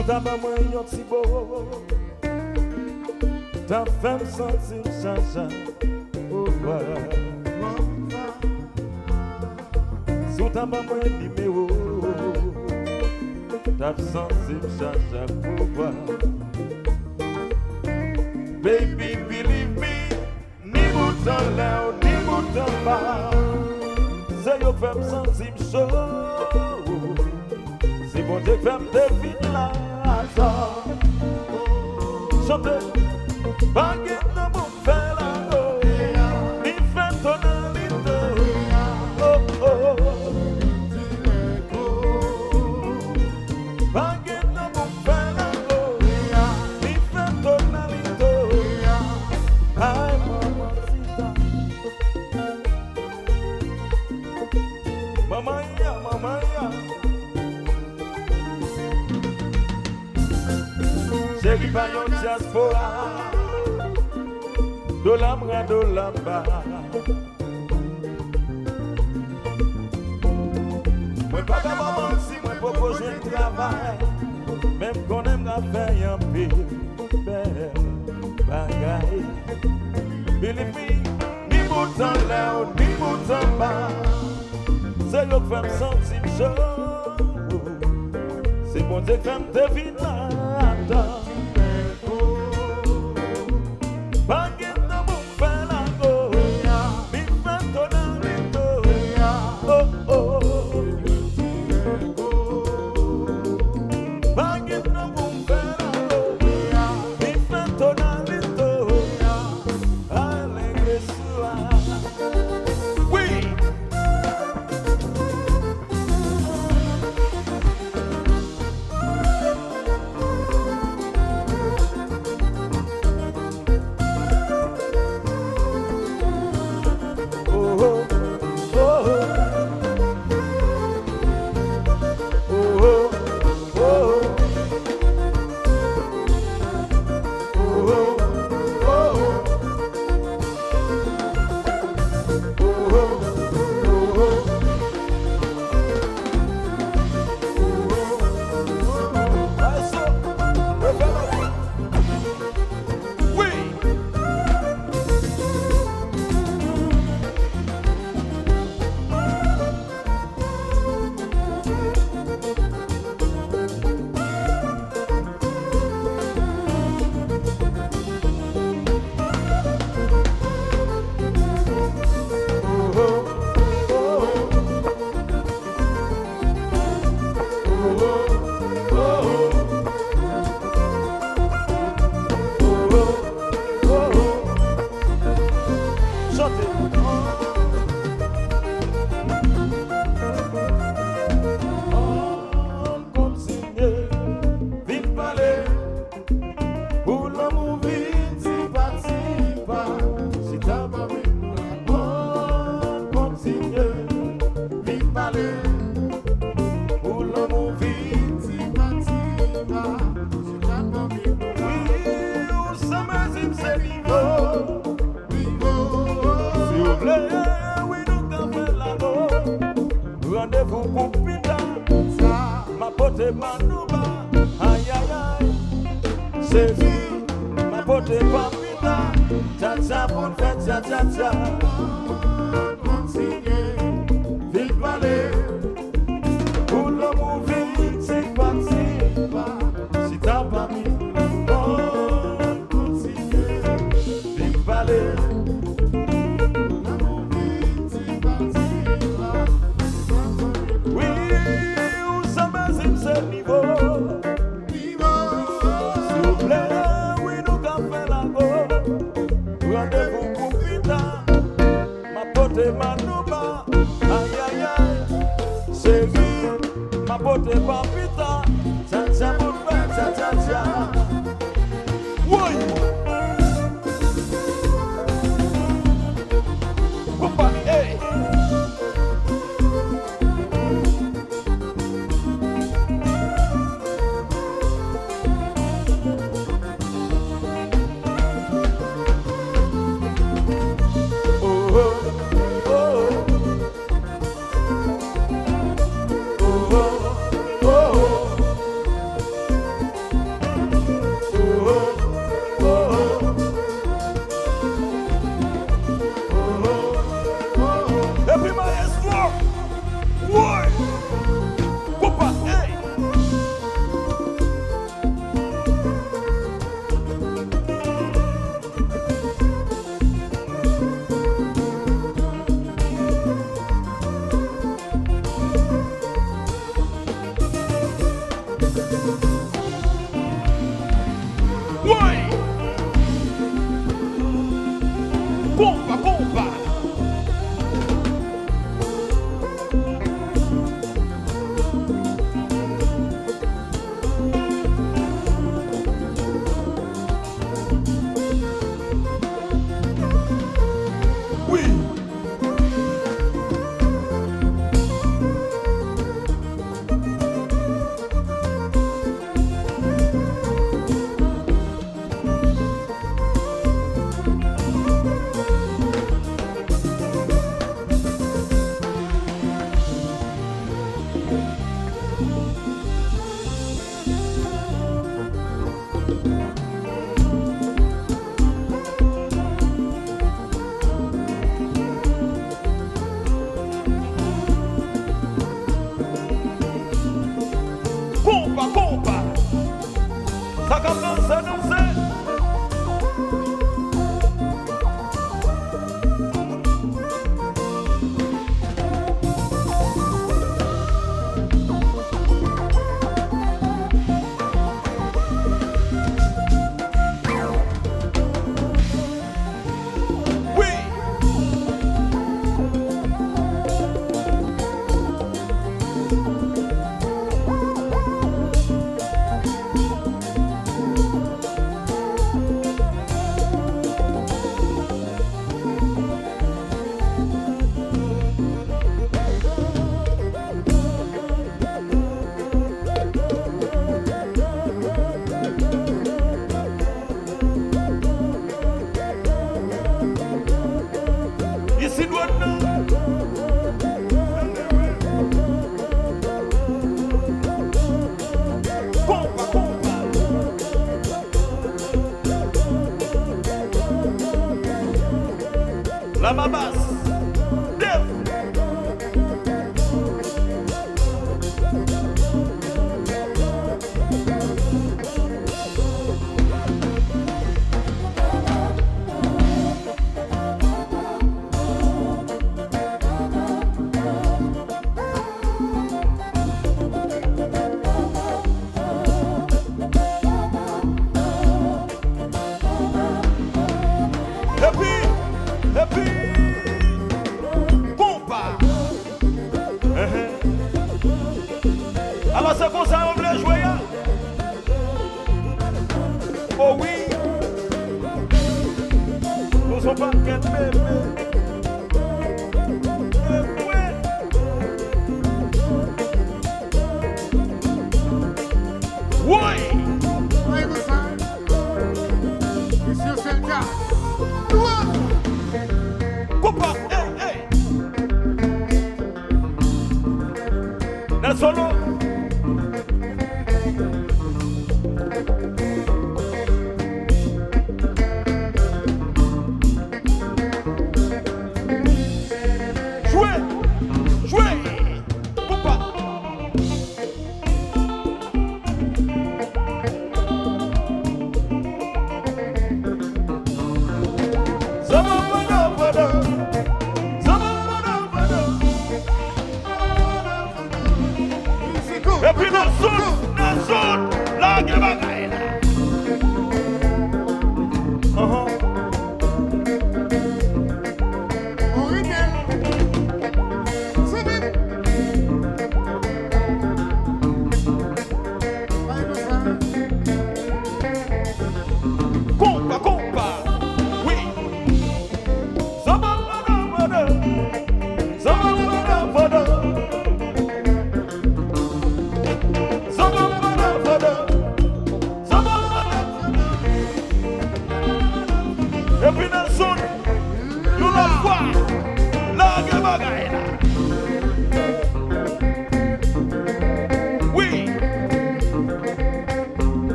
Tout à maman yon ti beau, ta femme sentit chacha au revoir. Tout à maman numéro, ta sentit chacha au revoir. Baby, believe me, ni bouton là ou ni bouton bas, c'est yo femme sentit chaud. C'est bon Dieu femme te vite là. Chante, baguette dans mon fer là, mi fait tonalité, oh oh. Baguette dans mon fer là, mi fait tonalité, ay mamacita, mamma ya. Chéri pa yon diaspora, do l'amra do l'amba. Mwen pa ka maman si mwen poko jwen travay, même qu'on aime la faire yon pile bel bagay. Believe me, ni bouton là ou ni bouton bas, c'est yo fèm sentim chaud. C'est bon Dieu fèm te vin là. Baguette dans mon fer là, mi fait tonalité, oh oh. Baguette dans mon fer là, mi fait tonalité, allez soir. Oui. Rendez-vous pour pita, ma pote manouba, aïe aïe aïe. C'est vie, ma pote pas pita, tcha tcha pour faire tcha tcha tcha. Continuez, vite parler, pour l'amour vite, c'est parti. Si t'as pas mis, on continue, vite parler. Rendez-vous pour pita, ma pote manouba, aïe aïe aïe. Ouais. Compa, compa. Oui. Compa, compa. Ça commence à danser. Oui. Ici DRONE-NAN. Compa, compa. La mabasse. Def. Et puis, compa. Alors c'est comme ça on voulait jouer. Hein? Oh oui. Nous sommes pas qu'un bébé. Oui. Monsieur, c'est le cas. Compa, hey. Nel solo.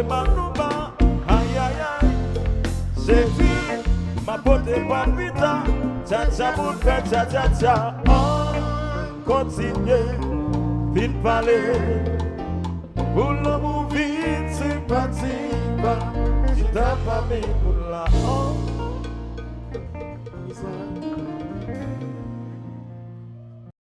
parler mal nous pas. Aïe aïe aïe. C'est dit, ma beauté papita. Tcha tcha pour faire tcha tcha tcha. On continue, vite parler. Pour l'amour vite sympathique. Si t'as pas mis pour la honte.